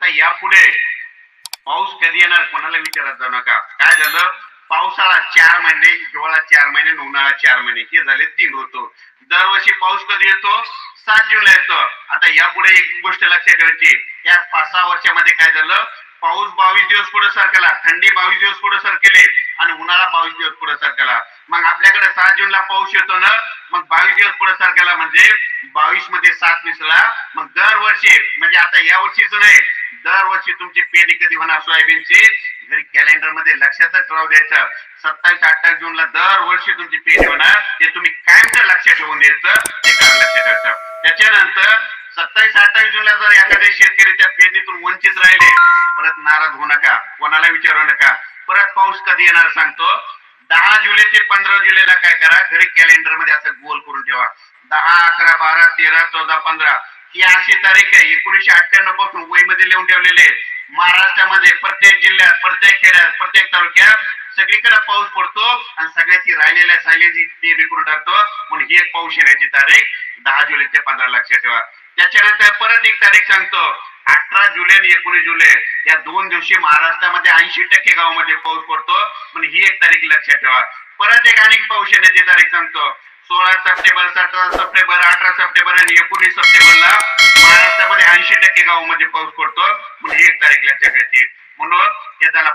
आता यापुढे पाऊस कधी येणार कोणाला विचारत जाऊ नका. काय झालं, पावसाळा 4 महिने, हिवाळा 4 महिने, उन्हाळा 4 महिने, हे झाले 3 ऋतू. दरवर्षी पाऊस कधी येतो, 7 जूनला येतो. आता यापुढे एक गोष्ट लक्षात ठेवायची, या 5-6 वर्षामध्ये काय झालं, पाऊस 22 दिवस पुढे सरकला, थंडी 22 दिवस पुढे सरकेले आणि उन्हाळा 22 दिवस पुढे सरकला. मग आपल्याकडे 7 जूनला पाऊस येतो ना, मग 22 दिवस पुढे सरकेला म्हणजे 22 मध्ये 7 मिसळला. मग दरवर्षी, म्हणजे आता या वर्षीच नाही, दरवर्षी तुमची पेरणी कधी होणार सोयाबीनची, जरी कॅलेंडर मध्ये लक्षातच राहू द्यायचं. 27-28 जूनला दरवर्षी तुमची पेरणी होणार, ते तुम्ही कायमचं लक्षात ठेवून द्यायचं, ते कारण लक्षात ठेवायचं. त्याच्यानंतर 27-28 जूनला जर एखाद्या शेतकरी त्या पेरणीतून वंचित राहिले, परत नाराज होऊ नका, कोणाला विचारू नका. परत पाऊस कधी येणार सांगतो. 10 जुलै ते 15 जुलैला काय करा, घरी कॅलेंडर मध्ये असं गोल करून ठेवा. 10, 11, 12, 13, 14, 15 ही अशी तारीख आहे 1998 पासून वही मध्ये लिहून ठेवलेले. महाराष्ट्रामध्ये प्रत्येक जिल्ह्यात, प्रत्येक खेड्यात, प्रत्येक तालुक्यात सगळीकडे पाऊस पडतो आणि सगळ्याची राहिलेल्या सायलेची पेरणी करून टाकतो. म्हणून ही एक पाऊस येण्याची तारीख 10 जुलै ते 15 लक्षात ठेवा. त्याच्यानंतर परत एक तारीख सांगतो, 18 जुलै आणि 19 जुलै या 2 दिवशी महाराष्ट्रामध्ये 80% गावामध्ये पाऊस पडतो. म्हणून ही एक तारीख लक्षात ठेवा. परत एक अनेक पाऊस येण्याची तारीख सांगतो, 16 सप्टेंबर, 17 सप्टेंबर, 18 सप्टेंबर आणि 19 सप्टेंबरला महाराष्ट्रामध्ये 80% गावामध्ये पाऊस पडतो. म्हणून ही एक तारीख लक्षात घ्यायची. म्हणून हे झाला